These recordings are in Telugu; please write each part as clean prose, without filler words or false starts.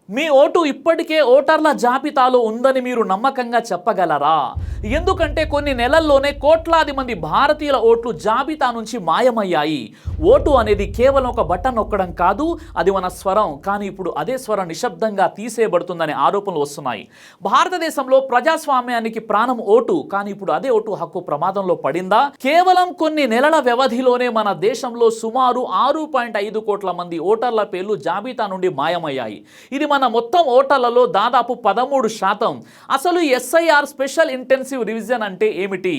మీ ఓటు ఇప్పటికే ఓటర్ల జాబితాలో ఉందని మీరు నమ్మకంగా చెప్పగలరా? ఎందుకంటే కొన్ని నెలల్లోనే కోట్లాది మంది భారతీయుల ఓట్లు జాబితా నుంచి మాయమయ్యాయి. ఓటు అనేది కేవలం ఒక బటన్ నొక్కడం కాదు, అది మన స్వరం. కానీ ఇప్పుడు అదే స్వరం నిశ్శబ్దంగా తీసేయబడుతుందనే ఆరోపణలు వస్తున్నాయి. భారతదేశంలో ప్రజాస్వామ్యానికి ప్రాణం ఓటు, కానీ ఇప్పుడు అదే ఓటు హక్కు ప్రమాదంలో పడిందా? కేవలం కొన్ని నెలల వ్యవధిలోనే మన దేశంలో సుమారు 6.5 కోట్ల మంది ఓటర్ల పేర్లు జాబితా నుండి మాయమయ్యాయి. ఇది మన మొత్తం ఓటర్లలో దాదాపు 13%. అసలు ఎస్ఐఆర్ స్పెషల్ ఇంటెన్సివ్ రివిజన్ అంటే ఏమిటి?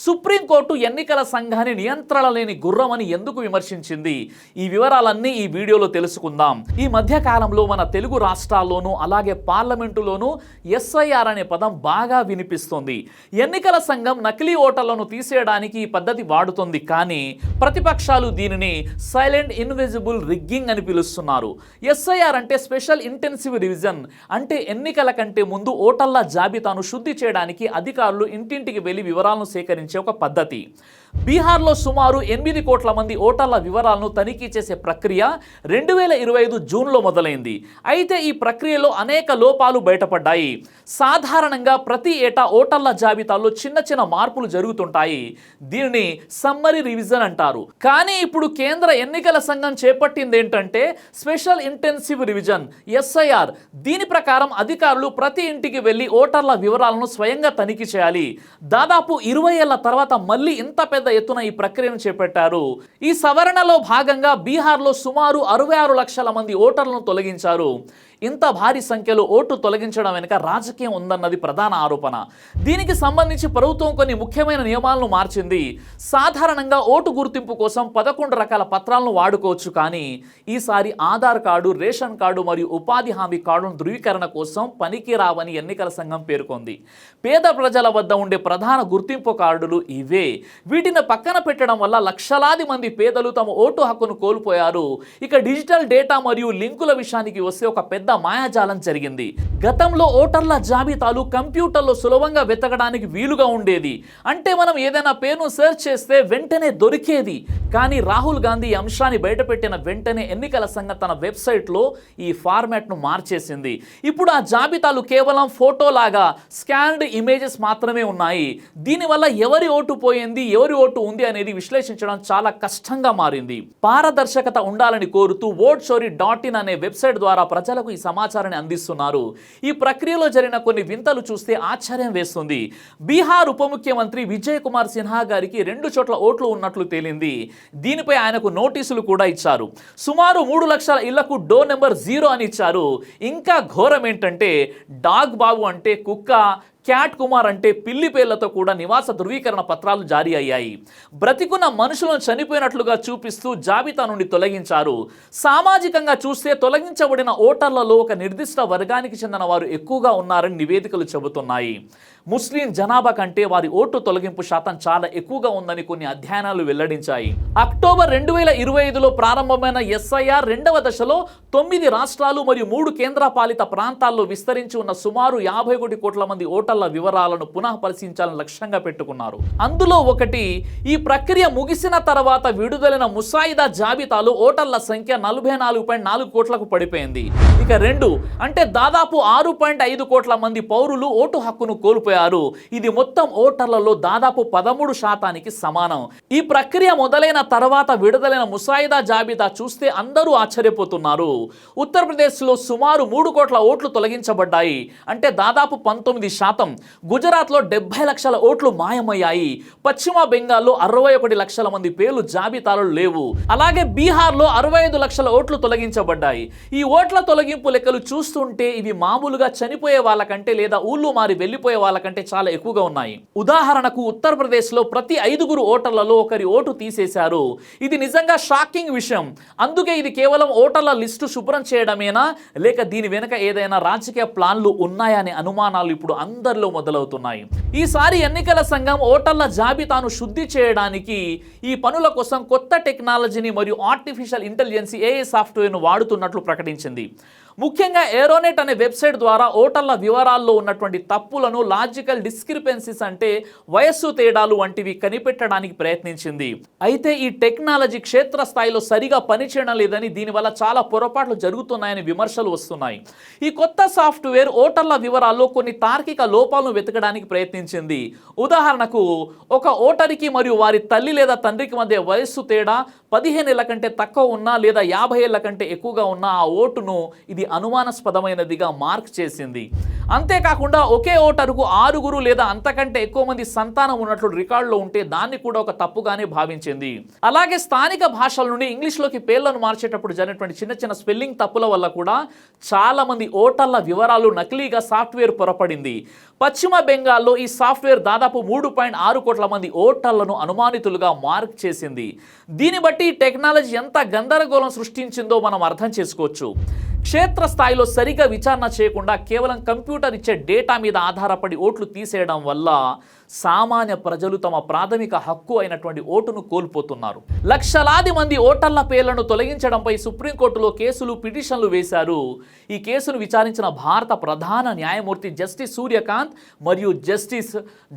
సుప్రీంకోర్టు ఎన్నికల సంఘాన్ని నియంత్రణ లేని గుర్రమని ఎందుకు విమర్శించింది? ఈ వివరాలన్నీ ఈ వీడియోలో తెలుసుకుందాం. ఈ మధ్య కాలంలో మన తెలుగు రాష్ట్రాల్లోనూ అలాగే పార్లమెంటులోనూ ఎస్ఐఆర్ అనే పదం బాగా వినిపిస్తుంది. ఎన్నికల సంఘం నకిలీ ఓటర్లను తీసేయడానికి ఈ పద్ధతి వాడుతుంది. కానీ ప్రతిపక్షాలు దీనిని సైలెంట్ ఇన్విజిబుల్ రిగ్గింగ్ అని పిలుస్తున్నారు. ఎస్ఐఆర్ అంటే స్పెషల్ ఇంటెన్సివ్ రివిజన్, అంటే ఎన్నికల కంటే ముందు ఓటర్ల జాబితాను శుద్ధి చేయడానికి అధికారులు ఇంటింటికి వెళ్లి వివరాలను సేకరించే ఒక పద్ధతి. బీహార్లో సుమారు 8 కోట్ల మంది ఓటర్ల వివరాలను తనిఖీ చేసే ప్రక్రియ 2025 జూన్లో మొదలైంది. అయితే ఈ ప్రక్రియలో అనేక లోపాలు బయటపడ్డాయి. సాధారణంగా ప్రతి ఏటా ఓటర్ల జాబితాలో చిన్న చిన్న మార్పులు జరుగుతుంటాయి. దీనిని సమ్మరీ రివిజన్ అంటారు. కానీ ఇప్పుడు కేంద్ర ఎన్నికల సంఘం చేపట్టింది ఏంటంటే స్పెషల్ ఇంటెన్సివ్ రివిజన్, ఎస్ఐఆర్. దీని ప్రకారం అధికారులు ప్రతి ఇంటికి వెళ్లి ఓటర్ల వివరాలను స్వయంగా తనిఖీ చేయాలి. దాదాపు 20 ఏళ్ల తర్వాత మళ్ళీ ఇంత పెద్ద ఎత్తున ఈ ప్రక్రియను చేపట్టారు. ఈ సవరణలో భాగంగా బీహార్లో సుమారు 66 లక్షల మంది ఓటర్లను తొలగించారు. ఇంత భారీ సంఖ్యలో ఓటు తొలగించడం వెనుక రాజకీయం ఉందన్నది ప్రధాన ఆరోపణ. దీనికి సంబంధించి ప్రభుత్వం కొన్ని ముఖ్యమైన నియమాలను మార్చింది. సాధారణంగా ఓటు గుర్తింపు కోసం 11 రకాల పత్రాలను వాడుకోవచ్చు. కానీ ఈసారి ఆధార్ కార్డు, రేషన్ కార్డు మరియు ఉపాధి హామీ కార్డును ధృవీకరణ కోసం పనికి రావని ఎన్నికల సంఘం పేర్కొంది. పేద ప్రజల వద్ద ఉండే ప్రధాన గుర్తింపు కార్డులు ఇవే. వీటిని పక్కన పెట్టడం వల్ల లక్షలాది మంది పేదలు తమ ఓటు హక్కును కోల్పోయారు. ఇక డిజిటల్ డేటా మరియు లింకుల విషయానికి వస్తే ఒక పెద్ద మాయాజాలం జరిగింది. గతంలో ఓటర్ల జాబితాలు కంప్యూటర్లో సులభంగా వెతకడానికి వీలుగా ఉండేది. అంటే మనం ఏదైనా పేరును సెర్చ్ చేస్తే వెంటనే దొరికేది. కానీ రాహుల్ గాంధీ ఈ అంశాన్ని బయటపెట్టిన వెంటనే ఎన్నికల సంఘం తన వెబ్సైట్లో ఈ ఫార్మాట్ను మార్చేసింది. ఇప్పుడు ఆ జాబితాలు కేవలం ఫోటోలాగా స్కాన్డ్ ఇమేజెస్ మాత్రమే ఉన్నాయి. దీనివల్ల ఎవరి ఓటు పోయింది, ఎవరి ఓటు ఉంది అనేది విశ్లేషించడం చాలా కష్టంగా మారింది. పారదర్శకత ఉండాలని కోరుతూ votechoori.in అనే వెబ్సైట్ ద్వారా ప్రజలకు ఈ సమాచారాన్ని అందిస్తున్నారు. ఈ ప్రక్రియలో జరిగిన కొన్ని వింతలు చూస్తే ఆశ్చర్యం వేస్తుంది. బీహార్ ఉప ముఖ్యమంత్రి విజయ్ కుమార్ సిన్హా గారికి 2 చోట్ల ఓట్లు ఉన్నట్లు తేలింది. దీనిపై ఆయనకు నోటీసులు కూడా ఇచ్చారు. సుమారు 3 లక్షల ఇళ్లకు డోర్ నెంబర్ 0 అని ఇచ్చారు. ఇంకా ఘోరం ఏంటంటే డాగ్ బాబు అంటే కుక్క, క్యాట్ కుమార్ అంటే పిల్లి పేర్లతో కూడా నివాస ధృవీకరణ పత్రాలు జారీ అయ్యాయి. బ్రతికున్న మనుషులను చనిపోయినట్లుగా చూపిస్తూ జాబితా నుండి తొలగించారు. సామాజికంగా చూస్తే తొలగించబడిన ఓటర్లలో ఒక నిర్దిష్ట వర్గానికి చెందిన వారు ఎక్కువగా ఉన్నారని నివేదికలు చెబుతున్నాయి. ముస్లిం జనాభా కంటే వారి ఓటు తొలగింపు శాతం చాలా ఎక్కువగా ఉందని కొన్ని అధ్యయనాలు వెల్లడించాయి. అక్టోబర్ 2025లో ప్రారంభమైన ఎస్ఐఆర్ 2వ దశలో 9 రాష్ట్రాలు మరియు 3 కేంద్రపాలిత ప్రాంతాల్లో విస్తరించి ఉన్న సుమారు 51 కోట్ల మంది ఓటర్ల వివరాలను పునః పరిశీలించాలని లక్ష్యంగా పెట్టుకున్నారు. అందులో ఒకటి, ఈ ప్రక్రియ ముగిసిన తర్వాత విడుదలైన ముసాయిదా జాబితాలో ఓటర్ల సంఖ్య 44.4 కోట్లకు పడిపోయింది. ఇక 2 అంటే దాదాపు 6.5 కోట్ల మంది పౌరులు ఓటు హక్కును కోల్పోయారు. ఇది మొత్తం ఓటర్లలో దాదాపు 13% సమానం. ఈ ప్రక్రియ మొదలైన తర్వాత విడుదలైన ముసాయిదా జాబితా చూస్తే అందరూ ఆశ్చర్యపోతున్నారు. ఉత్తరప్రదేశ్లో సుమారు 3 కోట్ల ఓట్లు తొలగించబడ్డాయి, అంటే దాదాపు 19%. గుజరాత్లో 70 లక్షల ఓట్లు మాయమయ్యాయి. పశ్చిమ బెంగాల్లో 61 లక్షల మంది పేర్లు జాబితాలో లేవు. అలాగే బీహార్లో 65 లక్షల ఓట్లు తొలగించబడ్డాయి. ఈ ఓట్ల తొలగింపు లెక్కలు చూస్తుంటే ఇవి మామూలుగా చనిపోయే వాళ్ళకంటే లేదా ఊళ్ళు మారి వెళ్లిపోయే వాళ్ళకంటే చాలా ఎక్కువగా ఉన్నాయి. ఉదాహరణకు ఉత్తరప్రదేశ్లో ప్రతి 5 ఓటర్లలో ఒకరి ఓటు తీసేశారు. ఇది నిజంగా షాకింగ్ విషయం. అందుకే ఇది కేవలం ఓటర్ల లిస్టు శుభ్రం చేయడమేనా, లేక దీని వెనుక ఏదైనా రాజకీయ ప్లాన్లు ఉన్నాయనే అనుమానాలు ఇప్పుడు అందరిలో మొదలవుతున్నాయి. ఈసారి ఎన్నికల సంఘం ఓటర్ల జాబితాను శుద్ధి చేయడానికి ఈ పనుల కోసం కొత్త టెక్నాలజీని మరియు ఆర్టిఫిషియల్ ఇంటెలిజెన్స్ AI సాఫ్ట్వేర్ను వాడుతున్నట్లు ప్రకటించింది. ముఖ్యంగా ఏరోనెట్ అనే వెబ్సైట్ ద్వారా ఓటర్ల వివరాల్లో ఉన్నటువంటి తప్పులను, లాజికల్ డిస్క్రిపెన్సీస్ అంటే వయస్సు తేడాలు వంటివి కనిపెట్టడానికి ప్రయత్నించింది. అయితే ఈ టెక్నాలజీ క్షేత్రస్థాయిలో సరిగా పనిచేయడం లేదని, దీనివల్ల చాలా పొరపాట్లు జరుగుతున్నాయని విమర్శలు వస్తున్నాయి. ఈ కొత్త సాఫ్ట్వేర్ ఓటర్ల వివరాల్లో కొన్ని తార్కిక లోపాలను వెతకడానికి ప్రయత్నించింది. ఉదాహరణకు, ఒక ఓటరికి మరియు వారి తల్లి లేదా తండ్రికి మధ్య వయస్సు తేడా 15 ఏళ్ల కంటే తక్కువ ఉన్నా లేదా 50 ఏళ్ల కంటే ఎక్కువగా ఉన్న ఆ ఓటును ఇది అనుమానాస్పదమైనదిగా మార్క్ చేసింది. అంతేకాకుండా ఒకే ఓటరుకు 6 లేదా అంతకంటే ఎక్కువ మంది సంతానం ఉన్నట్లు రికార్డులో ఉంటే దాన్ని కూడా ఒక తప్పుగానే భావించింది. అలాగే స్థానిక భాషల నుండి ఇంగ్లీష్లోకి పేర్లను మార్చేటప్పుడు జరిగినటువంటి చిన్న చిన్న స్పెల్లింగ్ తప్పుల వల్ల కూడా చాలా మంది ఓటర్ల వివరాలు నకిలీగా సాఫ్ట్వేర్ పొరపడింది. పశ్చిమ బెంగాల్లో ఈ సాఫ్ట్వేర్ దాదాపు 3.6 కోట్ల మంది ఓటర్లను అనుమానితులుగా మార్క్ చేసింది. దీన్ని బట్టి టెక్నాలజీ ఎంత గందరగోళం సృష్టించిందో మనం అర్థం చేసుకోవచ్చు. క్షేత్రస్థాయిలో సరిగా విచారణ చేయకుండా కేవలం కంప్యూటర్ ఇచ్చే డేటా మీద ఆధారపడి ఓట్లు తీసేయడం వల్ల సామాన్య ప్రజలు తమ ప్రాథమిక హక్కు అయినటువంటి ఓటును కోల్పోతున్నారు. లక్షలాది మంది ఓటర్ల పేర్లను తొలగించడంపై సుప్రీంకోర్టులో కేసులు, పిటిషన్లు వేశారు. ఈ కేసును విచారించిన భారత ప్రధాన న్యాయమూర్తి జస్టిస్ సూర్యకాంత్ మరియు జస్టిస్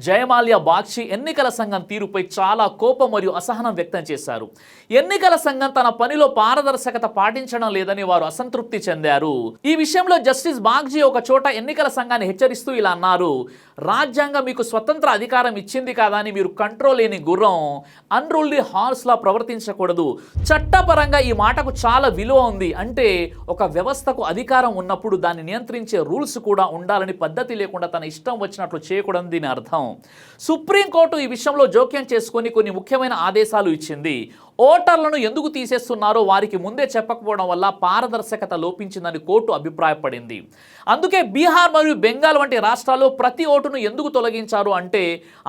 జయమాల్యా బాగ్చి ఎన్నికల సంఘం తీరుపై చాలా కోపం మరియు అసహనం వ్యక్తం చేశారు. ఎన్నికల సంఘం తన పనిలో పారదర్శకత పాటించడం లేదని వారు అసంతృప్తి చెందారు. ఈ విషయంలో జస్టిస్ బాగ్చి ఒక చోట ఎన్నికల సంఘాన్ని హెచ్చరిస్తూ ఇలా అన్నారు: రాజ్యాంగం మీకు స్వతంత్ర అధికారం ఇచ్చింది కాదా అని మీరు కంట్రోల్ లేని గుర్రం అన్రూల్డ్ హార్స్లా ప్రవర్తించకూడదు. చట్టపరంగా ఈ మాటకు చాలా విలువ ఉంది. అంటే ఒక వ్యవస్థకు అధికారం ఉన్నప్పుడు దాన్ని నియంత్రించే రూల్స్ కూడా ఉండాలని, పద్ధతి లేకుండా తన ఇష్టం వచ్చినట్లు చేయకూడదని దీని అర్థం. సుప్రీంకోర్టు ఈ విషయంలో జోక్యం చేసుకొని కొన్ని ముఖ్యమైన ఆదేశాలు ఇచ్చింది. ఓటర్లను ఎందుకు తీసేస్తున్నారో వారికి ముందే చెప్పకపోవడం వల్ల పారదర్శకత లోపించిందని కోర్టు అభిప్రాయపడింది. అందుకే బీహార్ మరియు బెంగాల్ వంటి రాష్ట్రాల్లో ప్రతి ఓటును ఎందుకు తొలగించారు అంటే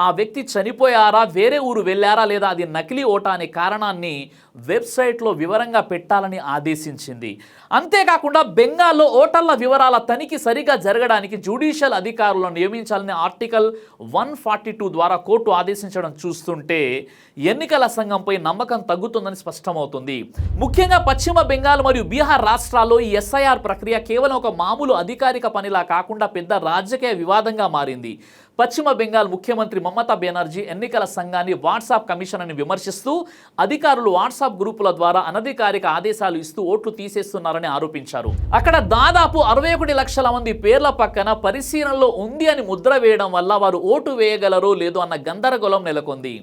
ఆ వ్యక్తి చనిపోయారా, వేరే ఊరు వెళ్ళారా లేదా అది నకిలీ ఓటా అనే కారణాన్ని వెబ్సైట్లో వివరంగా పెట్టాలని ఆదేశించింది. అంతేకాకుండా బెంగాల్లో ఓటర్ల వివరాల తనిఖీ సరిగా జరగడానికి జ్యుడిషియల్ అధికారులను నియమించాలని ఆర్టికల్ 142 ద్వారా కోర్టు ఆదేశించడం చూస్తుంటే ఎన్నికల సంఘంపై నమ్మకం తగ్గుతుందని స్పష్టమవుతుంది. ముఖ్యంగా పశ్చిమ బెంగాల్ మరియు బీహార్ రాష్ట్రాల్లో ఈ ఎస్ఐఆర్ ప్రక్రియ కేవలం ఒక మామూలు అధికారిక పనిలా కాకుండా పెద్ద రాజకీయ వివాదంగా మారింది. పశ్చిమ బెంగాల్ ముఖ్యమంత్రి మమతా బెనర్జీ ఎన్నికల సంఘాన్ని వాట్సాప్ కమిషన్ అని విమర్శిస్తూ అధికారులు వాట్సాప్ గ్రూపుల ద్వారా అనధికారిక ఆదేశాలు ఇస్తూ ఓట్లు తీసేస్తున్నారని ఆరోపించారు. అక్కడ దాదాపు 61 లక్షల మంది పేర్ల పక్కన పరిశీలనలో ఉంది అని ముద్ర వేయడం వల్ల వారు ఓటు వేయగలరో లేదో అన్న గందరగోళం నెలకొంది.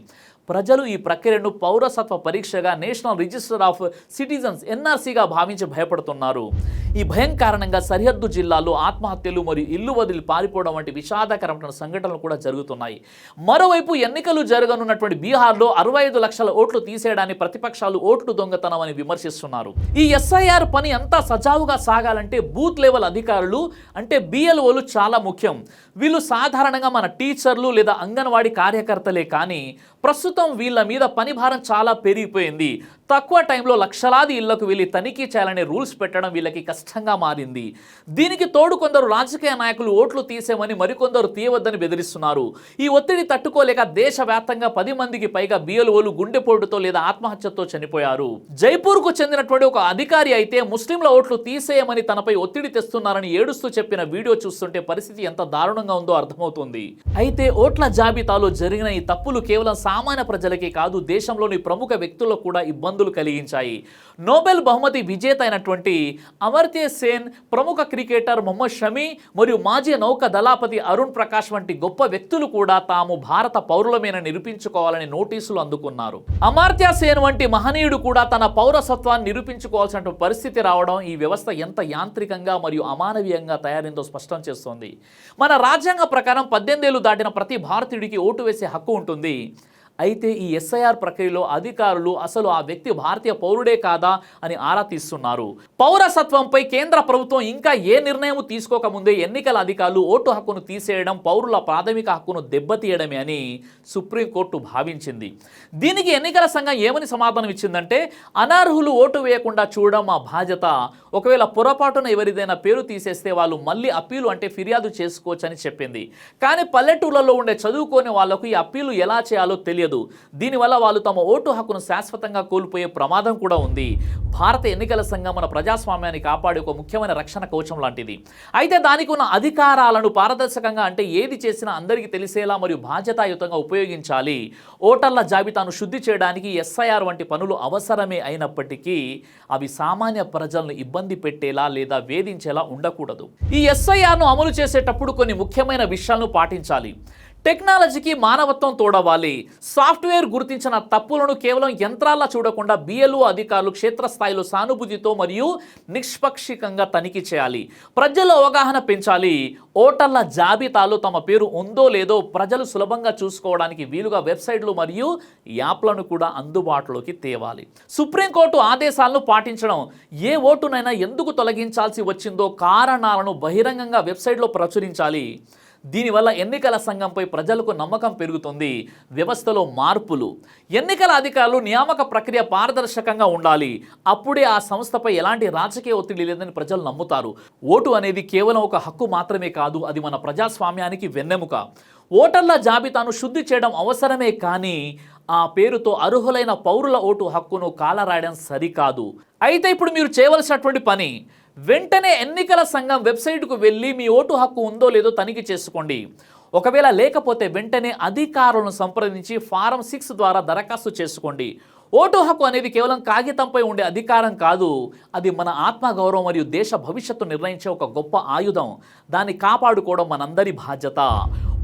ప్రజలు ఈ ప్రక్రియను పౌరసత్వ పరీక్షగా, నేషనల్ రిజిస్టర్ ఆఫ్ సిటిజన్స్ ఎన్ఆర్సీగా భావించి భయపడుతున్నారు. ఈ భయం కారణంగా సరిహద్దు జిల్లాల్లో ఆత్మహత్యలు మరియు ఇల్లు వదిలి పారిపోవడం వంటి విషాదకరమైన సంఘటనలు కూడా జరుగుతున్నాయి. మరోవైపు ఎన్నికలు జరగనున్నటువంటి బీహార్లో 65 లక్షల ఓట్లు తీసేయడాన్ని ప్రతిపక్షాలు ఓట్లు దొంగతనం అని విమర్శిస్తున్నారు. ఈ ఎస్ఐఆర్ పని అంతా సజావుగా సాగాలంటే బూత్ లెవెల్ అధికారులు అంటే బిఎల్ఓలు చాలా ముఖ్యం. వీళ్ళు సాధారణంగా మన టీచర్లు లేదా అంగన్వాడీ కార్యకర్తలే. కానీ ప్రస్తుతం వీళ్ళ మీద పని భారం చాలా పెరిగిపోయింది. తక్కువ టైంలో లక్షలాది ఇళ్లకు వెళ్ళి తనిఖీ చేయాలనే రూల్స్ పెట్టడం వీళ్ళకి కష్టంగా మారింది. దీనికి తోడు కొందరు రాజకీయ నాయకులు ఓట్లు తీసేమని మరికొందరు తీయవద్దని బెదిరిస్తున్నారు. ఈ ఒత్తిడి తట్టుకోలేక దేశవ్యాప్తంగా 10 మందికి పైగా బిఎల్ఓలు గుండెపోటుతో లేదా ఆత్మహత్యతో చనిపోయారు. జైపూర్కు చెందినటువంటి ఒక అధికారి అయితే ముస్లింల ఓట్లు తీసేయమని తనపై ఒత్తిడి తెస్తున్నారని ఏడుస్తూ చెప్పిన వీడియో చూస్తుంటే పరిస్థితి ఎంత దారుణంగా ఉందో అర్థమవుతుంది. అయితే ఓట్ల జాబితాలో జరిగిన ఈ తప్పులు కేవలం సామాన్య ప్రజలకే కాదు, దేశంలోని ప్రముఖ వ్యక్తులకు కూడా ఇబ్బందులు కలిగించాయి. నోబెల్ బహుమతి విజేత అయినటువంటి అమర్త్య సేన్, ప్రముఖ క్రికెటర్ మొహమ్మద్ షమి మరియు మాజీ నౌక దళాపతి అరుణ్ ప్రకాష్ వంటి గొప్ప వ్యక్తులు కూడా తాము భారత పౌరులమేనని నిరూపించుకోవాలని నోటీసులు అందుకున్నారు. అమర్త్య సేన్ వంటి మహనీయుడు కూడా తన పౌరసత్వాన్ని నిరూపించుకోవాల్సిన పరిస్థితి రావడం ఈ వ్యవస్థ ఎంత యాంత్రికంగా మరియు అమానవీయంగా తయారైందో స్పష్టం చేస్తోంది. మన రాజ్యాంగ ప్రకారం 18 ఏళ్లు దాటిన ప్రతి భారతీయుడికి ఓటు వేసే హక్కు ఉంటుంది. అయితే ఈ ఎస్ఐఆర్ ప్రక్రియలో అధికారులు అసలు ఆ వ్యక్తి భారతీయ పౌరుడే కాదా అని ఆరా తీస్తున్నారు. పౌరసత్వంపై కేంద్ర ప్రభుత్వం ఇంకా ఏ నిర్ణయం తీసుకోకముందే ఎన్నికల అధికారులు ఓటు హక్కును తీసేయడం పౌరుల ప్రాథమిక హక్కును దెబ్బతీయడమే అని సుప్రీంకోర్టు భావించింది. దీనికి ఎన్నికల సంఘం ఏమని సమాధానం ఇచ్చిందంటే, అనర్హులు ఓటు వేయకుండా చూడడం మా బాధ్యత. ఒకవేళ పొరపాటున ఎవరిదైనా పేరు తీసేస్తే వాళ్ళు మళ్ళీ అప్పీలు అంటే ఫిర్యాదు చేసుకోవచ్చని చెప్పింది. కానీ పల్లెటూళ్ళలో ఉండే చదువుకోని వాళ్లకు ఈ అప్పీలు ఎలా చేయాలో తెలియదు. తెలియదు. దీనివల్ల వాళ్ళు తమ ఓటు హక్కును శాశ్వతంగా కోల్పోయే ప్రమాదం కూడా ఉంది. భారత ఎన్నికల సంఘం మన ప్రజాస్వామ్యాన్ని కాపాడే ఒక ముఖ్యమైన రక్షణ కవచం లాంటిది. అయితే దానికి ఉన్న అధికారాలను పారదర్శకంగా, అంటే ఏది చేసినా అందరికీ తెలిసేలా మరియు బాధ్యతాయుతంగా ఉపయోగించాలి. ఓటర్ల జాబితాను శుద్ధి చేయడానికి ఎస్ఐఆర్ వంటి పనులు అవసరమే అయినప్పటికీ అవి సామాన్య ప్రజలను ఇబ్బంది పెట్టేలా లేదా వేధించేలా ఉండకూడదు. ఈ ఎస్ఐఆర్ను అమలు చేసేటప్పుడు కొన్ని ముఖ్యమైన విషయాలను పాటించాలి. టెక్నాలజీకి మానవత్వం తోడవాలి. సాఫ్ట్వేర్ గుర్తించిన తప్పులను కేవలం యంత్రాల్లో చూడకుండా BLO అధికారులు క్షేత్రస్థాయిలో సానుభూతితో మరియు నిష్పక్షికంగా తనిఖీ చేయాలి. ప్రజల్లో అవగాహన పెంచాలి. ఓటర్ల జాబితాలో తమ పేరు ఉందో లేదో ప్రజలు సులభంగా చూసుకోవడానికి వీలుగా వెబ్సైట్లు మరియు యాప్లను కూడా అందుబాటులోకి తేవాలి. సుప్రీంకోర్టు ఆదేశాలను పాటించడం. ఏ ఓటునైనా ఎందుకు తొలగించాల్సి వచ్చిందో కారణాలను బహిరంగంగా వెబ్సైట్లో ప్రచురించాలి. దీనివల్ల ఎన్నికల సంఘంపై ప్రజలకు నమ్మకం పెరుగుతుంది. వ్యవస్థలో మార్పులు. ఎన్నికల అధికారులు నియామక ప్రక్రియ పారదర్శకంగా ఉండాలి. అప్పుడే ఆ సంస్థపై ఎలాంటి రాజకీయ ఒత్తిడి లేదని ప్రజలు నమ్ముతారు. ఓటు అనేది కేవలం ఒక హక్కు మాత్రమే కాదు, అది మన ప్రజాస్వామ్యానికి వెన్నెముక. ఓటర్ల జాబితాను శుద్ధి చేయడం అవసరమే, కానీ ఆ పేరుతో అర్హులైన పౌరుల ఓటు హక్కును కాలరాయడం సరికాదు. అయితే ఇప్పుడు మీరు చేయవలసినటువంటి పని, వెంటనే ఎన్నికల సంఘం వెబ్సైట్కు వెళ్ళి మీ ఓటు హక్కు ఉందో లేదో తనిఖీ చేసుకోండి. ఒకవేళ లేకపోతే వెంటనే అధికారులను సంప్రదించి ఫారం 6 ద్వారా దరఖాస్తు చేసుకోండి. ఓటు హక్కు అనేది కేవలం కాగితంపై ఉండే అధికారం కాదు, అది మన ఆత్మగౌరవం మరియు దేశ భవిష్యత్తు నిర్ణయించే ఒక గొప్ప ఆయుధం. దాన్ని కాపాడుకోవడం మనందరి బాధ్యత.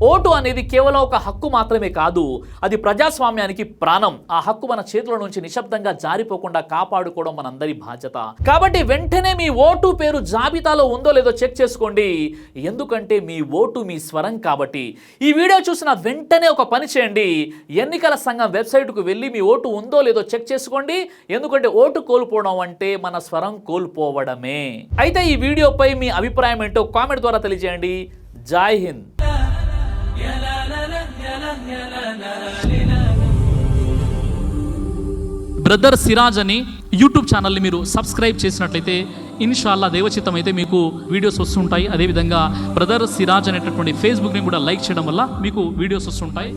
ఓటు అనేది కేవలం ఒక హక్కు మాత్రమే కాదు, అది ప్రజాస్వామ్యానికి ప్రాణం. ఆ హక్కు మన చేతుల నుంచి నిశ్శబ్దంగా జారిపోకుండా కాపాడుకోవడం మనందరి బాధ్యత. కాబట్టి వెంటనే మీ ఓటు పేరు జాబితాలో ఉందో లేదో చెక్ చేసుకోండి. ఎందుకంటే మీ ఓటు మీ స్వరం కాబట్టి. ఈ వీడియో చూసిన వెంటనే ఒక పని చేయండి. ఎన్నికల సంఘం వెబ్సైట్కు వెళ్ళి మీ ఓటు ఉందో లేదో చెక్ చేసుకోండి. ఎందుకంటే ఓటు కోల్పోవడం అంటే మన స్వరం కోల్పోవడమే. అయితే ఈ వీడియోపై మీ అభిప్రాయం ఏంటో కామెంట్ ద్వారా తెలియజేయండి. జై హింద్. బ్రదర్ సిరాజ్ అని యూట్యూబ్ ఛానల్ని మీరు సబ్స్క్రైబ్ చేసినట్లయితే ఇన్షాల్లా దేవచిత్తం అయితే మీకు వీడియోస్ వస్తుంటాయి. అదేవిధంగా బ్రదర్ సిరాజ్ అనేటటువంటి ఫేస్బుక్ని కూడా లైక్ చేయడం వల్ల మీకు వీడియోస్ వస్తుంటాయి.